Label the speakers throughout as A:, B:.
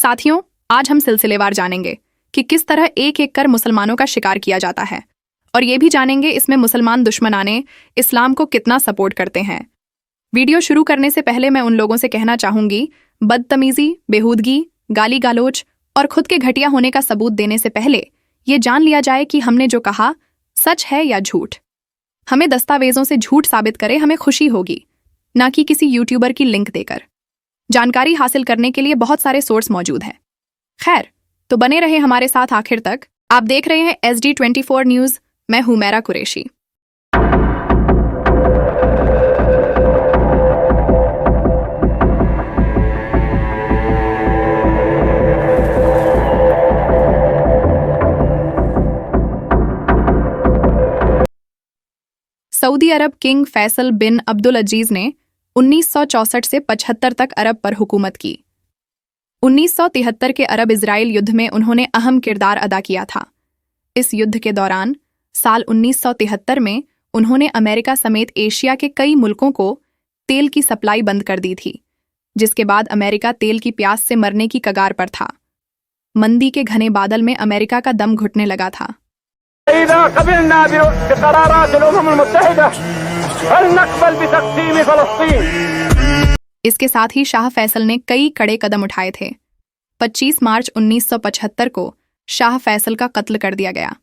A: साथियों, आज हम सिलसिलेवार जानेंगे कि किस तरह एक एक कर मुसलमानों का शिकार किया जाता है, और ये भी जानेंगे इसमें मुसलमान दुश्मनाने इस्लाम को कितना सपोर्ट करते हैं। वीडियो शुरू करने से पहले मैं उन लोगों से कहना चाहूंगी, बदतमीजी, बेहूदगी, गाली गालोच और खुद के घटिया होने का सबूत देने से पहले ये जान लिया जाए कि हमने जो कहा सच है या झूठ। हमें दस्तावेजों से झूठ साबित करे हमें खुशी होगी, ना कि किसी यूट्यूबर की लिंक देकर। जानकारी हासिल करने के लिए बहुत सारे सोर्स मौजूद हैं। खैर, तो बने रहे हमारे साथ आखिर तक। आप देख रहे हैं SD24 न्यूज़। मैं हूं मैरा कुरैशी। सऊदी अरब किंग फैसल बिन अब्दुल अजीज ने 1964 से 75 तक अरब पर हुकूमत की। 1973 के अरब इजराइल युद्ध में उन्होंने अहम किरदार अदा किया था। इस युद्ध के दौरान साल 1973 में उन्होंने अमेरिका समेत एशिया के कई मुल्कों को तेल की सप्लाई बंद कर दी थी, जिसके बाद अमेरिका तेल की प्यास से मरने की कगार पर था। मंदी के घने बादल में अमेरिका का दम घुटने लगा था। इसके साथ ही शाह फैसल ने कई कड़े कदम उठाए थे। 25 मार्च 1975 को शाह फैसल का कत्ल कर दिया गया।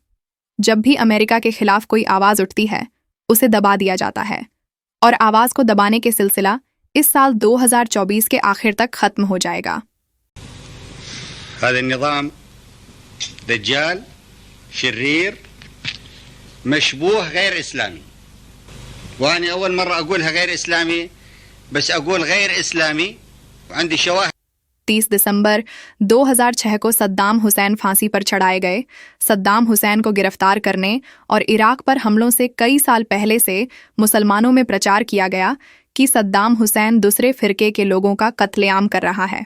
A: जब भी अमेरिका के खिलाफ कोई आवाज उठती है, उसे दबा दिया जाता है, और आवाज को दबाने के सिलसिला इस साल 2024 के आखिर तक खत्म हो जाएगा।
B: निज़ाम दज्जाल, शरीर, मशबूह, गैर इस्लामी। वानी अव्वल मर्रा अक़ूलहा गैर इस्लामी, बस अक़ूल गैर इस्लामी, अंदी शवाहिद।
A: 30 दिसंबर 2006 को सद्दाम हुसैन फांसी पर चढ़ाए गए। सद्दाम हुसैन को गिरफ्तार करने और इराक पर हमलों से कई साल पहले से मुसलमानों में प्रचार किया गया कि सद्दाम हुसैन दूसरे फिरके के लोगों का कत्लेआम कर रहा है,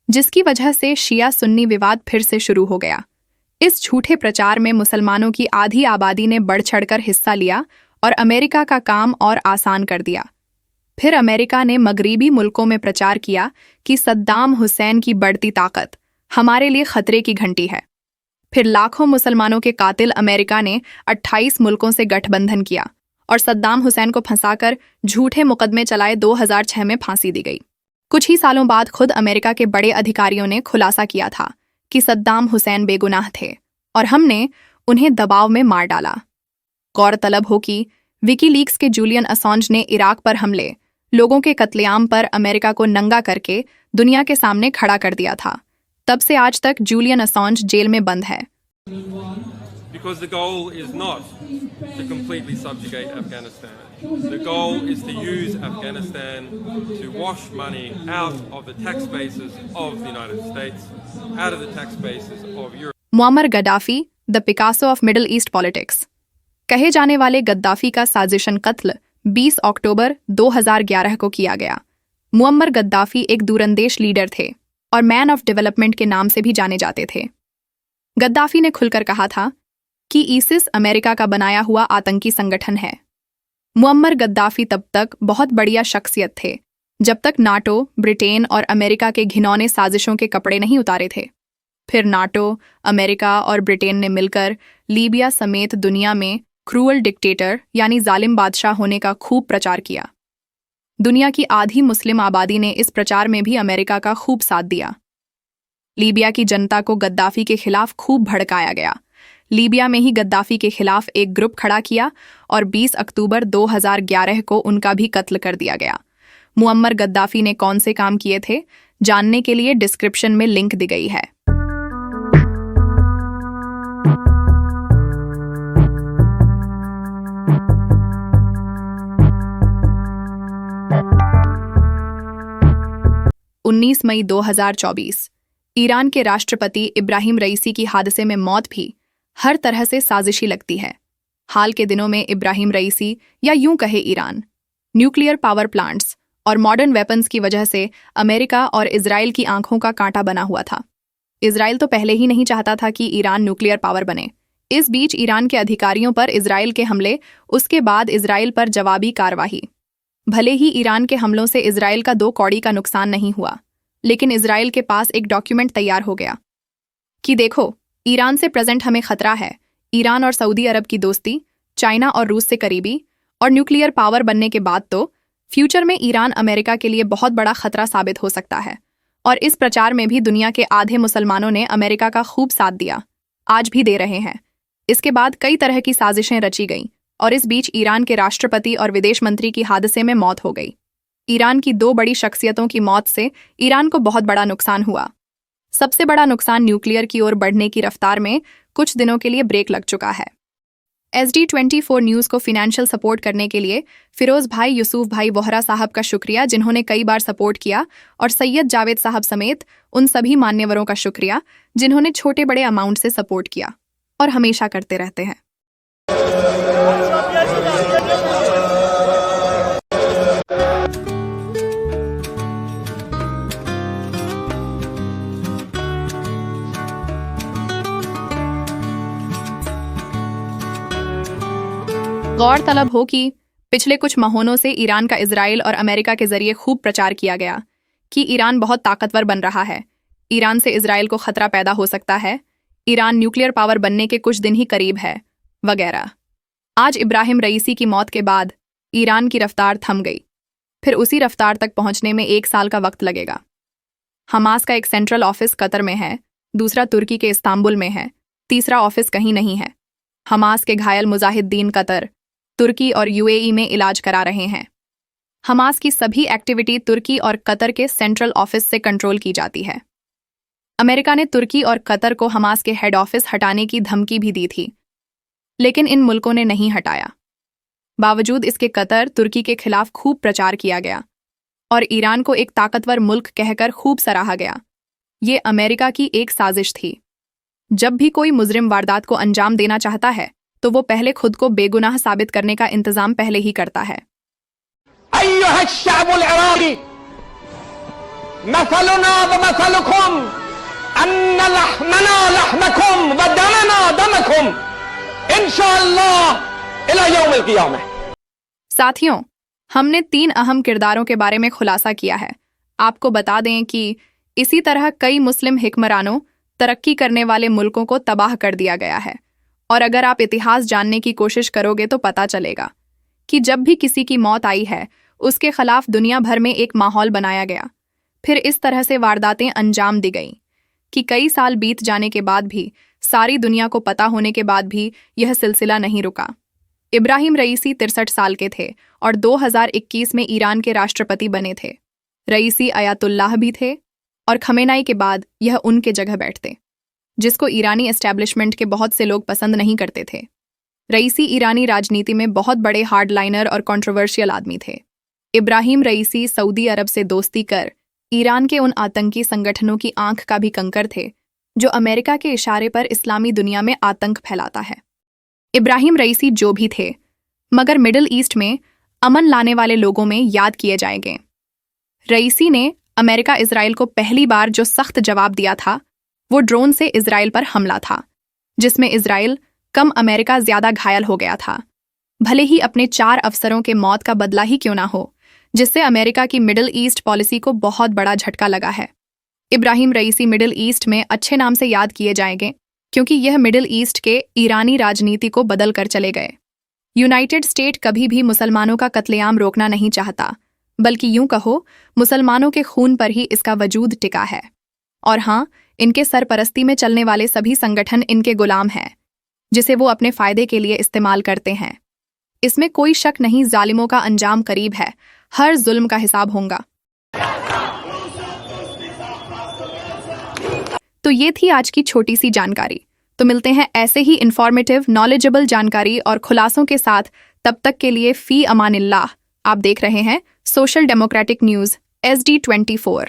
A: जिसकी वजह से शिया सुन्नी विवाद फिर से शुरू हो गया। इस झूठे प्रचार में मुसलमानों की आधी आबादी ने बढ़ चढ़कर हिस्सा लिया और अमेरिका का काम और आसान कर दिया। फिर अमेरिका ने मगरिबी मुल्कों में प्रचार किया कि सद्दाम हुसैन की बढ़ती ताकत हमारे लिए खतरे की घंटी है। फिर लाखों मुसलमानों के कातिल अमेरिका ने 28 मुल्कों से गठबंधन किया और सद्दाम हुसैन को फंसाकर झूठे मुकदमे चलाए 2006 में फांसी दी गई। कुछ ही सालों बाद खुद अमेरिका के बड़े अधिकारियों ने खुलासा किया था कि सद्दाम हुसैन बेगुनाह थे और हमने उन्हें दबाव में मार डाला। गौरतलब हो कि विकीलीक्स के जूलियन असॉन्ज ने इराक पर हमले, लोगों के कत्लेआम पर अमेरिका को नंगा करके दुनिया के सामने खड़ा कर दिया था। तब से आज तक जूलियन असॉन्ज जेल में बंद है।
C: Because the goal is not to completely subjugate Afghanistan. The goal is to use Afghanistan to wash money out of the tax bases of the United States, out of the tax bases of Europe.
A: Muammar Gaddafi, the Picasso of middle east politics कहे जाने वाले Gaddafi का साजिशन कत्ल 20 अक्टूबर 2011 को किया गया। Muammar Gaddafi एक दूरंदेश leader थे और मैन ऑफ डेवलपमेंट के नाम से भी जाने जाते थे। गद्दाफी ने खुलकर कहा था कि ईसिस अमेरिका का बनाया हुआ आतंकी संगठन है। मुअम्मर गद्दाफी तब तक बहुत बढ़िया शख्सियत थे जब तक नाटो, ब्रिटेन और अमेरिका के घिनौने साजिशों के कपड़े नहीं उतारे थे। फिर नाटो, अमेरिका और ब्रिटेन ने मिलकर लीबिया समेत दुनिया में क्रूअल डिक्टेटर यानी जालिम बादशाह होने का खूब प्रचार किया। दुनिया की आधी मुस्लिम आबादी ने इस प्रचार में भी अमेरिका का खूब साथ दिया। लीबिया की जनता को गद्दाफी के खिलाफ खूब भड़काया गया। लीबिया में ही गद्दाफी के खिलाफ एक ग्रुप खड़ा किया और 20 अक्टूबर 2011 को उनका भी कत्ल कर दिया गया। मुअम्मर गद्दाफी ने कौन से काम किए थे, जानने के लिए डिस्क्रिप्शन में लिंक दी गई है। उन्नीस मई 2024 ईरान के राष्ट्रपति इब्राहिम रईसी की हादसे में मौत भी हर तरह से साजिशी लगती है। हाल के दिनों में इब्राहिम रईसी, या यूं कहे ईरान, न्यूक्लियर पावर प्लांट्स और मॉडर्न वेपन्स की वजह से अमेरिका और इजराइल की आंखों का कांटा बना हुआ था। इजराइल तो पहले ही नहीं चाहता था कि ईरान न्यूक्लियर पावर बने। इस बीच ईरान के अधिकारियों पर इजराइल के हमले, उसके बाद इजराइल पर जवाबी कार्रवाई। भले ही ईरान के हमलों से इजराइल का 2 कौड़ी का नुकसान नहीं हुआ, लेकिन इजराइल के पास एक डॉक्यूमेंट तैयार हो गया कि देखो, ईरान से प्रेजेंट हमें खतरा है। ईरान और सऊदी अरब की दोस्ती, चाइना और रूस से करीबी और न्यूक्लियर पावर बनने के बाद तो फ्यूचर में ईरान अमेरिका के लिए बहुत बड़ा खतरा साबित हो सकता है। और इस प्रचार में भी दुनिया के आधे मुसलमानों ने अमेरिका का खूब साथ दिया, आज भी दे रहे हैं। इसके बाद कई तरह की साजिशें रची गईं और इस बीच ईरान के राष्ट्रपति और विदेश मंत्री की हादसे में मौत हो गई। ईरान की 2 बड़ी शख्सियतों की मौत से ईरान को बहुत बड़ा नुकसान हुआ। सबसे बड़ा नुकसान न्यूक्लियर की ओर बढ़ने की रफ्तार में कुछ दिनों के लिए ब्रेक लग चुका है। SD24 न्यूज़ को फिनेंशियल सपोर्ट करने के लिए फिरोज भाई, यूसुफ भाई वोहरा साहब का शुक्रिया जिन्होंने कई बार सपोर्ट किया, और सैयद जावेद साहब समेत उन सभी मान्यवरों का शुक्रिया जिन्होंने छोटे बड़े अमाउंट से सपोर्ट किया और हमेशा करते रहते हैं। गौरतलब हो कि पिछले कुछ महीनों से ईरान का इजराइल और अमेरिका के जरिए खूब प्रचार किया गया कि ईरान बहुत ताकतवर बन रहा है, ईरान से इजराइल को खतरा पैदा हो सकता है, ईरान न्यूक्लियर पावर बनने के कुछ दिन ही करीब है, वगैरह। आज इब्राहिम रईसी की मौत के बाद ईरान की रफ्तार थम गई, फिर उसी रफ्तार तक पहुंचने में 1 साल का वक्त लगेगा। हमास का एक सेंट्रल ऑफिस कतर में है, दूसरा तुर्की के इस्तांबुल में है, तीसरा ऑफिस कहीं नहीं है। हमास के घायल मुजाहिदीन कतर, तुर्की और UAE में इलाज करा रहे हैं। हमास की सभी एक्टिविटी तुर्की और कतर के सेंट्रल ऑफिस से कंट्रोल की जाती है। अमेरिका ने तुर्की और कतर को हमास के हेड ऑफिस हटाने की धमकी भी दी थी, लेकिन इन मुल्कों ने नहीं हटाया। बावजूद इसके कतर, तुर्की के खिलाफ खूब प्रचार किया गया और ईरान को एक ताकतवर मुल्क कहकर खूब सराहा गया। ये अमेरिका की एक साजिश थी। जब भी कोई मुजरिम वारदात को अंजाम देना चाहता है तो वो पहले खुद को बेगुनाह साबित करने का इंतजाम पहले ही करता है। साथियों, हमने 3 अहम किरदारों के बारे में खुलासा किया है। आपको बता दें कि इसी तरह कई मुस्लिम हिक्मरानों, तरक्की करने वाले मुल्कों को तबाह कर दिया गया है। और अगर आप इतिहास जानने की कोशिश करोगे तो पता चलेगा कि जब भी किसी की मौत आई है, उसके खिलाफ दुनिया भर में एक माहौल बनाया गया। फिर इस तरह से वारदातें अंजाम दी गईं कि कई साल बीत जाने के बाद भी, सारी दुनिया को पता होने के बाद भी यह सिलसिला नहीं रुका। इब्राहिम रईसी 63 साल के थे और 2021 में ईरान के राष्ट्रपति बने थे। रईसी अयातुल्लाह भी थे और खमेनाई के बाद यह उनके जगह बैठते, जिसको ईरानी एस्टैब्लिशमेंट के बहुत से लोग पसंद नहीं करते थे। रईसी ईरानी राजनीति में बहुत बड़े हार्डलाइनर और कंट्रोवर्शियल आदमी थे। इब्राहिम रईसी सऊदी अरब से दोस्ती कर ईरान के उन आतंकी संगठनों की आंख का भी कंकर थे जो अमेरिका के इशारे पर इस्लामी दुनिया में आतंक फैलाता है। इब्राहिम रईसी जो भी थे, मगर मिडिल ईस्ट में अमन लाने वाले लोगों में याद किए जाएंगे। रईसी ने अमेरिका इजराइल को पहली बार जो सख्त जवाब दिया था वो ड्रोन से इजराइल पर हमला था, जिसमें इजराइल कम अमेरिका ज्यादा घायल हो गया था, भले ही अपने 4 अफसरों के मौत का बदला ही क्यों ना हो, जिससे अमेरिका की मिडिल ईस्ट पॉलिसी को बहुत बड़ा झटका लगा है। इब्राहिम रईसी मिडिल ईस्ट में अच्छे नाम से याद किए जाएंगे क्योंकि यह मिडिल ईस्ट के ईरानी राजनीति को बदल कर चले गए। यूनाइटेड स्टेट कभी भी मुसलमानों का कत्लेआम रोकना नहीं चाहता, बल्कि यूं कहो मुसलमानों के खून पर ही इसका वजूद टिका है। और हाँ, इनके सरपरस्ती में चलने वाले सभी संगठन इनके गुलाम हैं, जिसे वो अपने फायदे के लिए इस्तेमाल करते हैं। इसमें कोई शक नहीं, जालिमों का अंजाम करीब है, हर जुल्म का हिसाब होगा। तो ये थी आज की छोटी सी जानकारी। तो मिलते हैं ऐसे ही इंफॉर्मेटिव, नॉलेजेबल जानकारी और खुलासों के साथ। तब तक के लिए फी अमानिल्लाह। आप देख रहे हैं सोशल डेमोक्रेटिक न्यूज़ SD24।